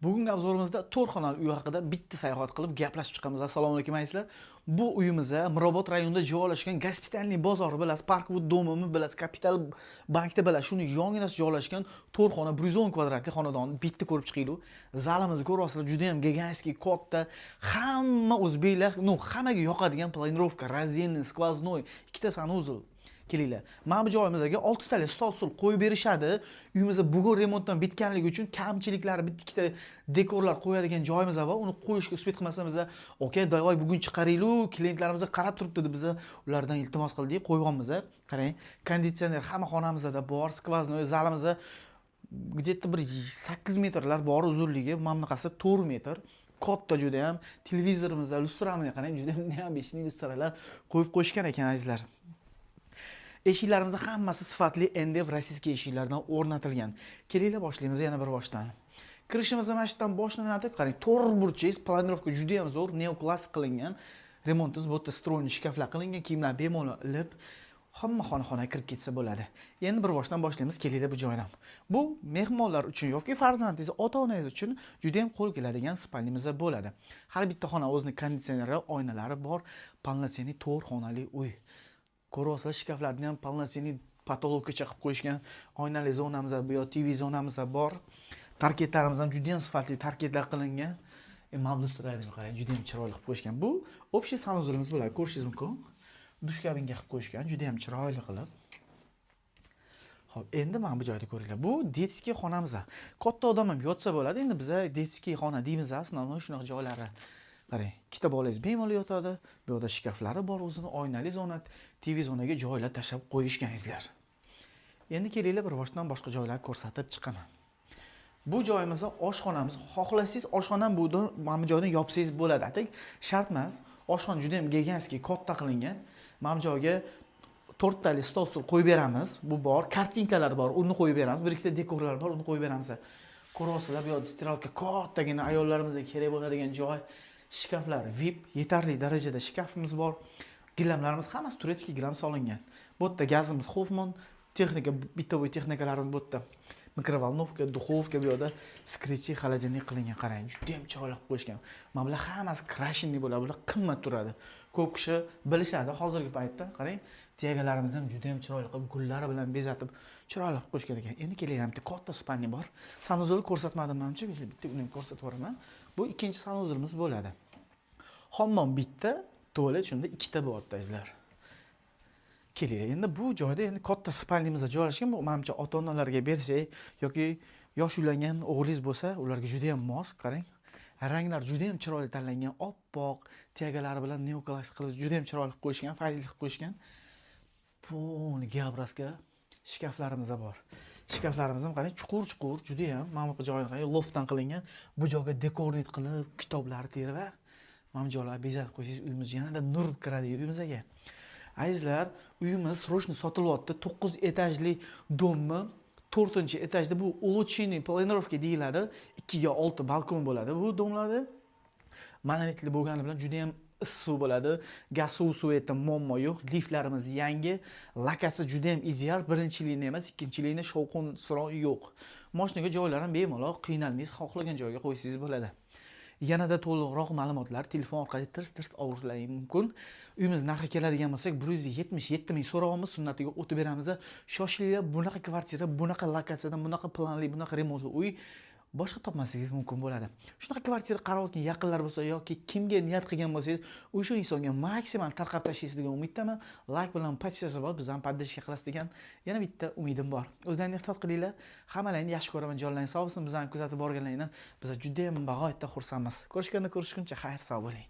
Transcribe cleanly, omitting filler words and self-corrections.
Bugungi obzorimizda 4 xonali uy haqida bitta sayohat qilib gaplashib chiqamiz. Assalomu alaykum azizlar. Bu uyimiz Mirobod rayonida joylashgan Gospitalniy bozori bilasiz, Parkwood domimi bilasiz, Kapital bankda bilasiz. Shuni yonginasi joylashgan 4 xona 110 kvadratli xonadonni bitta ko'rib chiqaylik. Zalimizni ko'rasizlar, juda ham giganskiy, katta. Hamma o'zbeklar, hammaga yoqadigan planirovka, razdельный, skvoznoy, ikkita sanuzul. Kelinglar. Mana bu joyimizga 6 tali stol qo'yib berishadi. Uyimizda bugun remontdan bitganligi uchun kamchiliklari bitta ikkita dekorlar qo'yadigan joyimiz va uni qo'yishga uspet qilmasamız, "Okey, davay bugun chiqaraylik, klientlarimiz qarab turibdi" deb biz ulardan iltimos qildik, qo'yganmiz. Qarang, konditsioner hamma xonamizda bor, skvoznoy zalimizda где-то bir 8 metrlar bor uzunligi, mana bunaqasi 4 metr. Katta juda ham televizorimizda lyustramizga qarang, juda ham beshli lyustralar qo'yib qo'yishgan ekan azizlar. Eshiklarimiz hammasi sifatli NDF rossiyskiy eshiklardan o'rnatilgan. Kelinglar boshlaymiz yana bir boshdan. Kirishimiz mana shundan boshlanadi. Qarang, to'rt burchak, planirovka juda ham zo'r, neoklassik qilingan. Remontimiz bu yerda stroyni shkaflar qilingan, kiyimlar bemalol ilib, hamma xona kirib ketsa bo'ladi. Endi bir boshdan boshlaymiz. Kelinglar bu joydan. Bu mehmonlar uchun yoki farzandingiz, ota-onangiz uchun juda ham qo'l keladigan spalnimiz bo'ladi. Har bitta xona o'zining konditsioneri, oynalari bor, полноценный 4 xonali uy. Ko'rasizlar, shkaflarni ham полноценный patologgacha qilib qo'yishgan. Oynali zonamiz bu yoq, TV zonamiz bor. Tarketlarimiz ham juda ham sifatli tarketlar qilingan. Mamluslarni qarang, juda ham chiroyli qilib qo'yishgan. Bu общий sanuzulimiz bo'ladi, ko'rishingiz mumkin. Dush kabinga qilib qo'yishgan, juda ham chiroyli qilib. Xo'p, endi mana bu joyda ko'ringlar. Bu detskiy xonamiz. Katta odam ham yotsa bo'ladi. Endi biz detskiy xona deymiz, основной shunaqa joylari. Qarang, ikkita bolangiz bemalol yotadi. Bu yerda shkaflari bor, o'zini oynali zona, TV zonaga joylar tashab qo'yishganingizlar. Endi kelinglar bir boshdan boshqa joylarni ko'rsatib chiqaman. Bu joyimizda oshxonamiz. Xohlasangiz oshxonani mana bu joydan yopsangiz bo'ladi. Atak shart emas. Oshxona juda ham giganskiy, katta qilingan. Mana bu joyga 4 tali stol qo'yib beramiz. Bu bor, kartinkalar bor, uni qo'yib beramiz. Bir ikkita dekorlar bor, uni qo'yib beramiz. Ko'rasizlar, bu yerda stiralka kattagina ayollarimizga kerak bo'ladigan joy. Shkaflar VIP, yetarli darajada shkafimiz bor. Gilamlarimiz hammasi turetskiy gilam solingan. Bu yerda gazimiz Hoffman, texnika, bitovoy texnikalarimiz bu yerda. Mikrovolnovka, duxovka, bu yerda skrichi, xolodilnik qilingan. Qarang, juda ham chiroyli qilib qo'yishgan. Mana bular hammasi krashinli bo'ladi, bular qimmat turadi. Ko'p kishi bilishadi hozirgi paytda. Qarang, tegalarimiz ham juda ham chiroyli qilib, gullari bilan bezatib, chiroyli qilib qo'yishgan ekan. Endi kelaylik, bitta katta spalni bor. Sanuzul ko'rsatmadim menimcha, bitta uni ko'rsatib boraman. Bu ikkinchi sanuzulimiz bo'ladi. Hammom bitta, tualet shunda ikkita bo'lyapti azizlar. Kelinglar, endi bu joyda endi katta spalnimizda joylashgan. Bu menimcha ota-onalarga bersak yoki yosh uylangan o'g'lingiz bo'lsa, ularga juda ham mos. Qarang, ranglar juda ham chiroyli tanlangan, oppoq, tegalari bilan neoklassik qilib juda ham chiroyli qilib qo'yishgan, fayzli qilib qo'yishgan. Pol geobraska shkaflarimiz bor. Shkaflarimiz ham qarang, chuqur, juda ham mana bu joyni qarang, loftdan qilingan. Bu joyga dekornit qilib, kitoblarni terib va mana bu joylarni bezatib qo'ysangiz, uyimiz yanada nur kiradi uyimizga. Azizlar, uyimiz srochno sotilyapti. 9 etajli dommi, 4-etajda bu улучшенный planirovka deyiladi. 2 ga 6 balkon bo'ladi. Bu domlarda monolitli bo'lgani bilan juda ham issiq bo'ladi. Gaz suvi muammo yo'q. Liftlarimiz yangi, lokatsiya juda ham ideal. Birinchilikni emas, ikkinchilikni shovqin suron yo'q. Mashinaga joylar ham bemalol, qiynalmaysiz, xohlagan joyga qo'ysangiz bo'ladi. Yanada to'liqroq ma'lumotlar telefon orqali tirs ovurishlaringiz mumkin. Uyimiz narxi keladigan bo'lsak, 177 ming so'rayapmiz, sunnatiga o'tib beramiz. Shoshilinglar, bunaqa kvartira, bunaqa lokatsiyada, bunaqa planli, bunaqa remontli uy boshqa topmasligingiz mumkin bo'ladi. Shunaqa kvartira qarayotgan yaqinlar bo'lsa yoki kimga niyat qilgan bo'lsangiz, o'sha insonga maksimal tarqab tashlaysiz degan umiddaman. Like bilan podpisasiya bor, bizdan podдержка qilasiz degan yana bitta umidim bor. O'zlaringizni ehtiyot qilinglar. Hammalarni yaxshi ko'raman, jonlaringiz sog' bo'lsin. Bizani kuzatib borganlaringizdan biz juda ham bag'oyatda xursandmiz. Ko'rishganda ko'rishguncha xayr, sog' bo'ling.